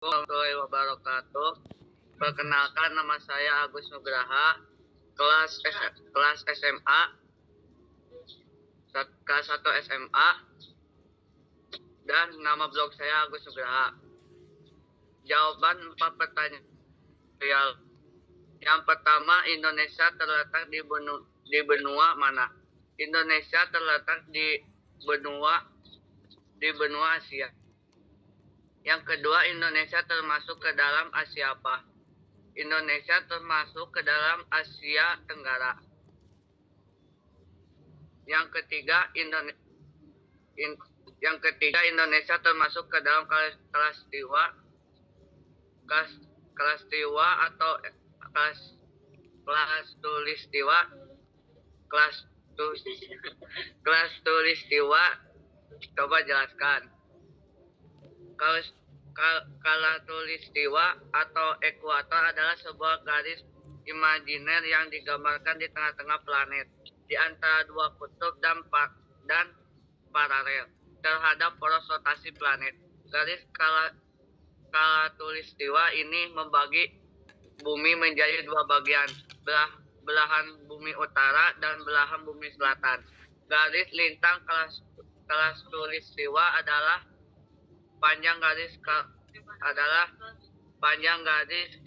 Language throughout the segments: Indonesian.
Warahmatullahi wabarakatuh. Perkenalkan, nama saya Agus Nugraha, kelas SMA, kelas 1 SMA, dan nama blog saya Agus Nugraha. Jawaban 4 pertanyaan. Yang pertama, Indonesia terletak di benua mana? Indonesia terletak di benua Asia. Yang kedua, Indonesia termasuk ke dalam Asia apa? Indonesia termasuk ke dalam Asia Tenggara. Yang ketiga, Indonesia termasuk ke dalam kelas tulistiwa. Coba jelaskan. Khatulistiwa atau ekuator adalah sebuah garis imajiner yang digambarkan di tengah-tengah planet, di antara dua kutub dan paralel terhadap poros rotasi planet. Garis khatulistiwa ini membagi bumi menjadi dua bagian, belahan bumi utara dan belahan bumi selatan. Garis lintang khatulistiwa adalah panjang garis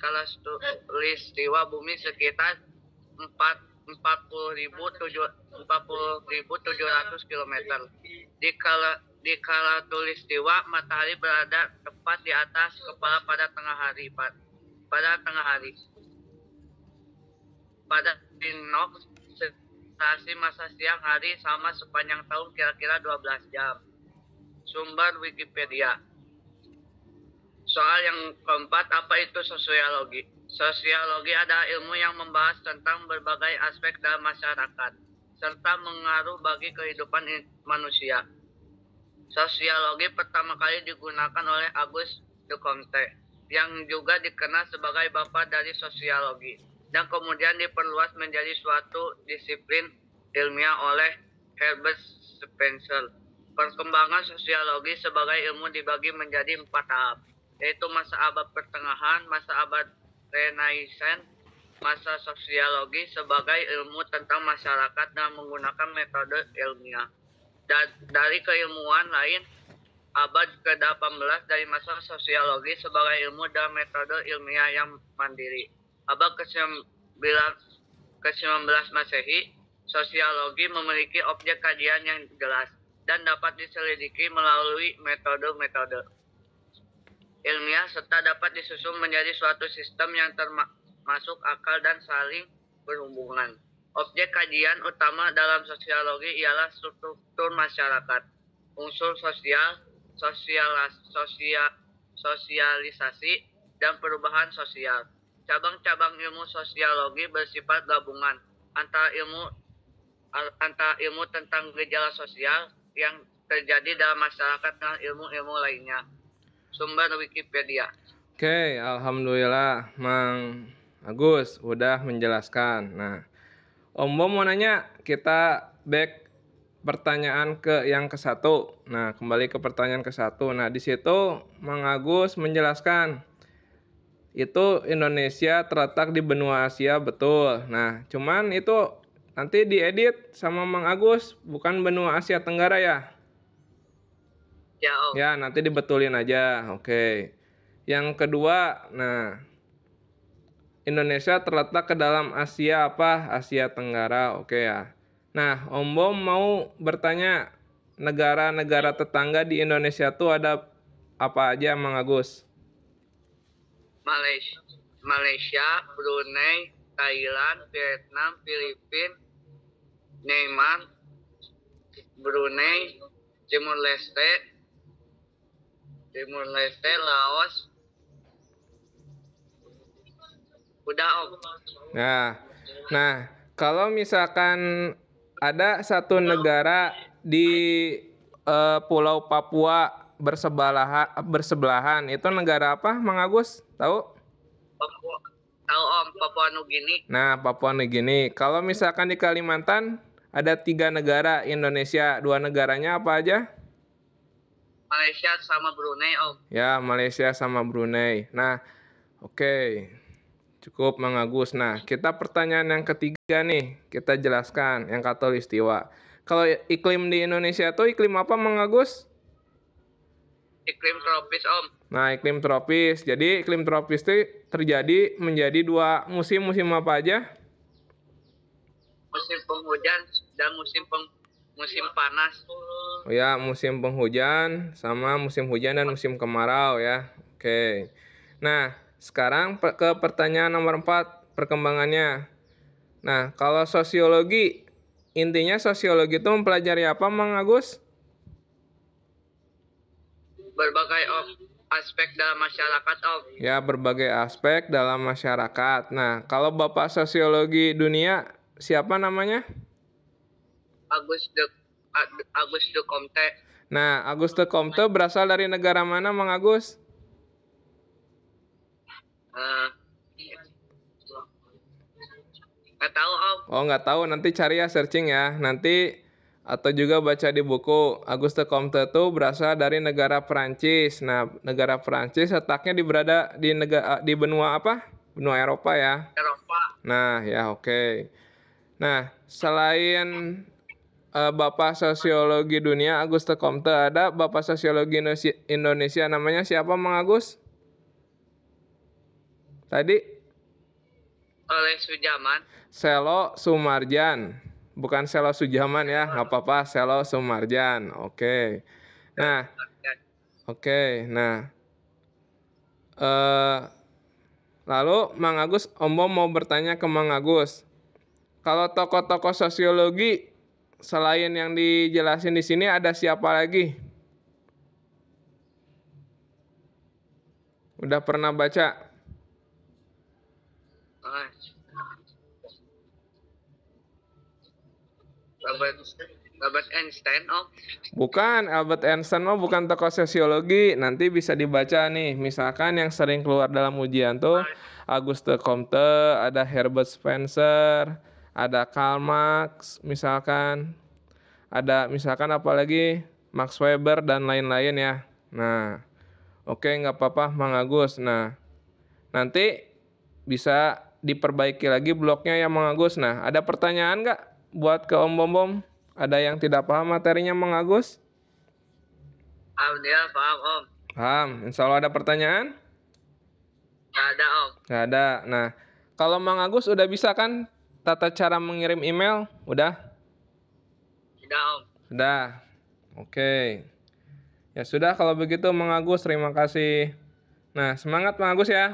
khatulistiwa bumi sekitar 40.700 km. Di khatulistiwa, matahari berada tepat di atas kepala pada tengah hari. Pada equinox, sensasi masa siang hari sama sepanjang tahun kira-kira 12 jam. Sumber Wikipedia. Soal yang keempat, apa itu sosiologi? Sosiologi adalah ilmu yang membahas tentang berbagai aspek dalam masyarakat, serta mengaruh bagi kehidupan manusia. Sosiologi pertama kali digunakan oleh Auguste de Comte, yang juga dikenal sebagai bapak dari sosiologi, dan kemudian diperluas menjadi suatu disiplin ilmiah oleh Herbert Spencer. Perkembangan sosiologi sebagai ilmu dibagi menjadi 4 tahap, yaitu masa abad pertengahan, masa abad Renaissance, masa sosiologi sebagai ilmu tentang masyarakat dan menggunakan metode ilmiah. Dari keilmuan lain, abad ke-18 dari masa sosiologi sebagai ilmu dan metode ilmiah yang mandiri. Abad ke-19 Masehi, sosiologi memiliki objek kajian yang jelas dan dapat diselidiki melalui metode-metode ilmiah serta dapat disusun menjadi suatu sistem yang termasuk akal dan saling berhubungan. Objek kajian utama dalam sosiologi ialah struktur masyarakat, unsur sosialisasi, dan perubahan sosial. Cabang-cabang ilmu sosiologi bersifat gabungan antara ilmu tentang gejala sosial yang terjadi dalam masyarakat dan ilmu-ilmu lainnya. Sumber Wikipedia. Oke, alhamdulillah Mang Agus udah menjelaskan. Nah, Om Bom mau nanya, kita back pertanyaan ke yang ke-1. Nah, kembali ke pertanyaan ke-1. Nah, di situ Mang Agus menjelaskan itu Indonesia terletak di benua Asia, betul. Nah, cuman itu nanti diedit sama Mang Agus, bukan benua Asia Tenggara ya? Ya, Om. Ya, nanti dibetulin aja. Oke. Yang kedua, nah, Indonesia terletak ke dalam Asia apa? Asia Tenggara. Oke ya. Nah, Om Bom mau bertanya, negara-negara tetangga di Indonesia tuh ada apa aja, Mang Agus? Malaysia, Brunei, Thailand, Vietnam, Filipina, Myanmar, Brunei, Timur Leste, Laos. Udah, Om. Nah, kalau misalkan ada satu negara di Pulau Papua bersebelahan, itu negara apa, Mang Agus? Tahu? Tahu, Om, Papua Nugini. Nah, Papua Nugini. Kalau misalkan di Kalimantan ada 3 negara Indonesia, 2 negaranya apa aja? Malaysia sama Brunei Om. Ya, Malaysia sama Brunei. Nah, oke. Cukup Mang Agus. Nah, kita pertanyaan yang ketiga nih, kita jelaskan yang khatulistiwa. Kalau iklim di Indonesia tuh iklim apa Mang Agus? Iklim tropis Om. Nah, iklim tropis. Jadi iklim tropis itu terjadi menjadi dua musim. Musim apa aja? Musim penghujan dan musim panas. Oh ya, musim penghujan sama musim hujan dan musim kemarau ya. Oke. Nah, sekarang ke pertanyaan nomor 4, perkembangannya. Nah, kalau sosiologi, intinya sosiologi itu mempelajari apa, Mang Agus? Berbagai aspek dalam masyarakat Om. Ya, berbagai aspek dalam masyarakat. Nah, kalau Bapak sosiologi dunia, siapa namanya? Agus de Comte. Nah, Agus de Comte berasal dari negara mana, Mang Agus? Nggak tahu Om. Oh, nggak tahu. Nanti cari ya, searching ya. Nanti atau juga baca di buku. Auguste Comte itu berasal dari negara Perancis. Nah, negara Perancis letaknya di benua apa? Benua Eropa ya. Eropa. Nah, ya oke. Nah, selain Bapak Sosiologi Dunia Auguste Comte, ada Bapak Sosiologi Indonesia namanya siapa, Mang Agus? Tadi? Oleh Sujaman. Selo Sumarjan. Bukan Selo Sujaman ya, nggak apa-apa, Selo Sumarjan. Oke. Nah, oke. Nah, lalu Mang Agus, Om Bom mau bertanya ke Mang Agus. Kalau tokoh-tokoh sosiologi selain yang dijelasin di sini ada siapa lagi? Udah pernah baca? Albert Einstein Om. Bukan, Albert Einstein mah bukan tokoh sosiologi. Nanti bisa dibaca nih. Misalkan yang sering keluar dalam ujian tuh Auguste Comte, ada Herbert Spencer, ada Karl Marx, misalkan. Ada misalkan apalagi Max Weber dan lain-lain ya. Nah, oke nggak apa-apa Mang Agus. Nah, nanti bisa diperbaiki lagi blognya ya Mang Agus. Nah, ada pertanyaan nggak buat ke Om Bom Bom? Ada yang tidak paham materinya Mang Agus? Alhamdulillah paham Om. Paham. Insya Allah ada pertanyaan? Nggak ada Om. Nggak ada. Nah, kalau Mang Agus udah bisa kan tata cara mengirim email? Udah? Sudah Om. Sudah. Oke. Ya sudah kalau begitu Mang Agus, terima kasih. Nah, semangat Mang Agus ya.